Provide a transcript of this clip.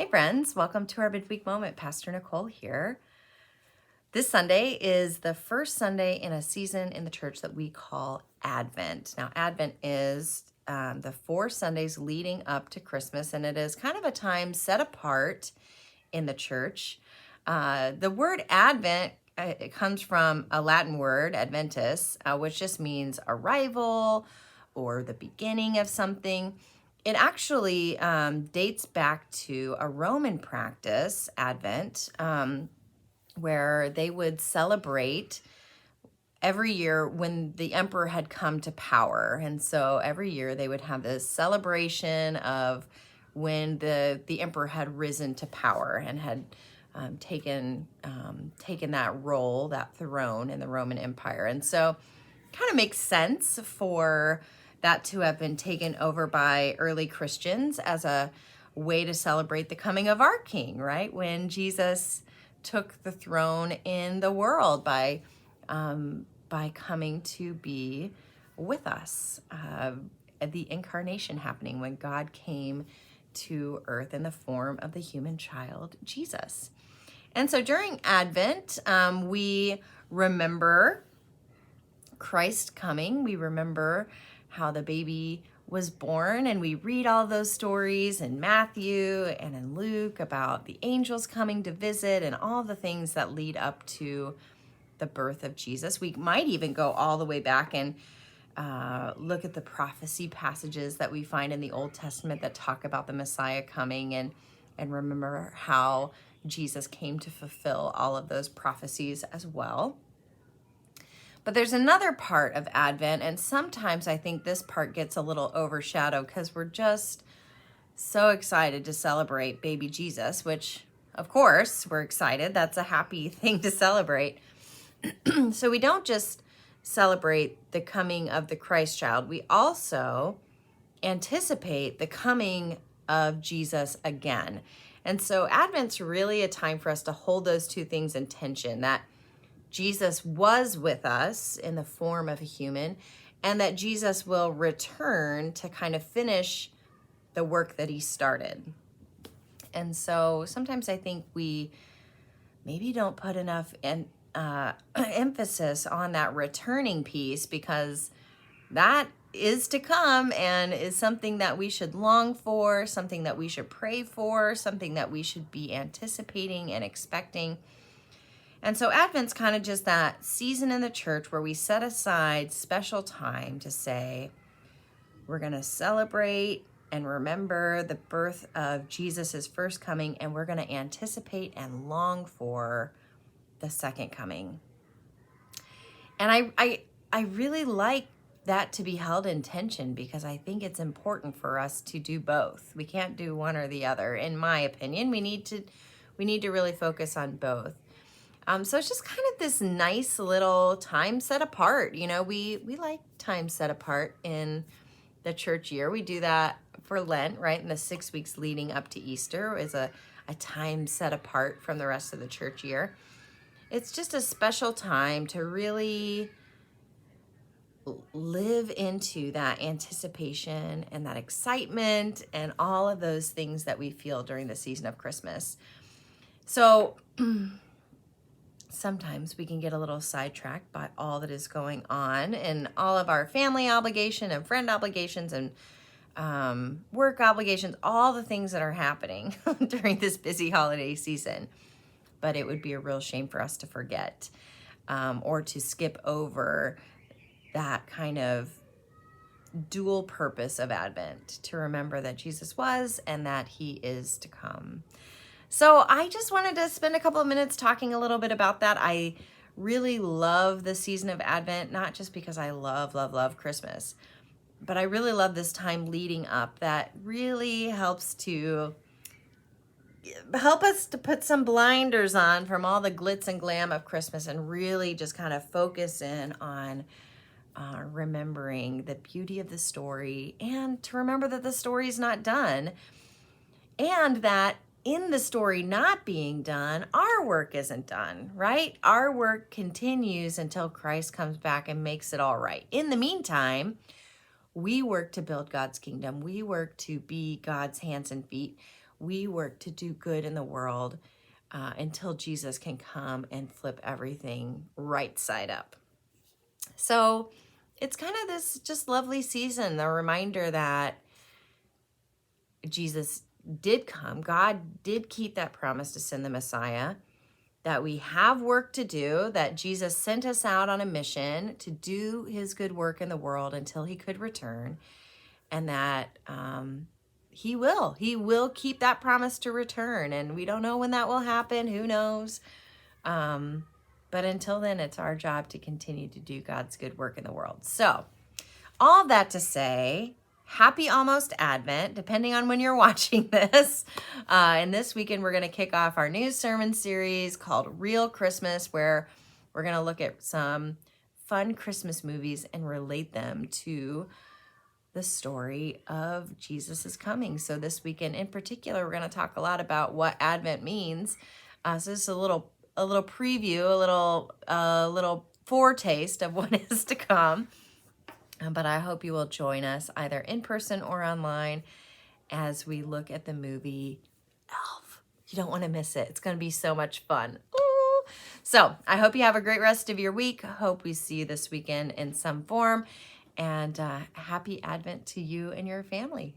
Hey friends, welcome to our Midweek Moment. Pastor Nicole here. This Sunday is the first Sunday in a season in the church that we call Advent. Now, Advent is the 4 Sundays leading up to Christmas, and it is kind of a time set apart in the church. The word Advent it comes from a Latin word, Adventus, which just means arrival or the beginning of something. It actually dates back to a Roman practice, Advent, where they would celebrate every year when the emperor had come to power. And so every year they would have this celebration of when the emperor had risen to power and had taken that role, that throne in the Roman Empire. And so kind of makes sense for that to have been taken over by early Christians as a way to celebrate the coming of our King, right? When Jesus took the throne in the world by coming to be with us. The incarnation happening when God came to earth in the form of the human child, Jesus. And so during Advent, we remember Christ coming. We remember how the baby was born, and we read all those stories in Matthew and in Luke about the angels coming to visit and all the things that lead up to the birth of Jesus. We might even go all the way back and look at the prophecy passages that we find in the Old Testament that talk about the Messiah coming, and remember how Jesus came to fulfill all of those prophecies as well. But there's another part of Advent, and sometimes I think this part gets a little overshadowed because we're just so excited to celebrate baby Jesus, which, of course, we're excited. That's a happy thing to celebrate. So we don't just celebrate the coming of the Christ child. We also anticipate the coming of Jesus again. And so Advent's really a time for us to hold those two things in tension, that Jesus was with us in the form of a human, and that Jesus will return to kind of finish the work that he started. And so sometimes I think we maybe don't put enough emphasis on that returning piece, because that is to come and is something that we should long for, something that we should pray for, something that we should be anticipating and expecting. And so Advent's kind of just that season in the church where we set aside special time to say, we're going to celebrate and remember the birth of Jesus' first coming, and we're going to anticipate and long for the second coming. And I really like that to be held in tension, because I think it's important for us to do both. We can't do one or the other. In my opinion, we need to really focus on both. So it's just kind of this nice little time set apart. You know, we like time set apart in the church year. We do that for Lent, right? In the 6 weeks leading up to Easter is a time set apart from the rest of the church year. It's just a special time to really live into that anticipation and that excitement and all of those things that we feel during the season of Christmas. So sometimes we can get a little sidetracked by all that is going on and all of our family obligation and friend obligations and work obligations, all the things that are happening during this busy holiday season. But it would be a real shame for us to forget or to skip over that kind of dual purpose of Advent, to remember that Jesus was and that he is to come. So I just wanted to spend a couple of minutes talking a little bit about that. I really love the season of Advent, not just because I love Christmas, but I really love this time leading up that really help us to put some blinders on from all the glitz and glam of Christmas and really just kind of focus in on remembering the beauty of the story, and to remember that the story is not done, and that in the story not being done, our work isn't done, right? Our work continues until Christ comes back and makes it all right. In the meantime, we work to build God's kingdom. We work to be God's hands and feet. we work to do good in the world until Jesus can come and flip everything right side up. So it's kind of this just lovely season, the reminder that Jesus did come. God did keep that promise to send the Messiah, that we have work to do, that Jesus sent us out on a mission to do his good work in the world until he could return, and that he will keep that promise to return. And we don't know when that will happen. Who knows? But until then, it's our job to continue to do God's good work in the world. So all of that to say, happy almost Advent, depending on when you're watching this. And this weekend, we're going to kick off our new sermon series called Real Christmas, where we're going to look at some fun Christmas movies and relate them to the story of Jesus' coming. So this weekend in particular, we're going to talk a lot about what Advent means. So this is a little preview, a little foretaste of what is to come. But I hope you will join us either in person or online as we look at the movie Elf. You don't want to miss it. It's going to be so much fun. Ooh. So I hope you have a great rest of your week. Hope we see you this weekend in some form. And happy Advent to you and your family.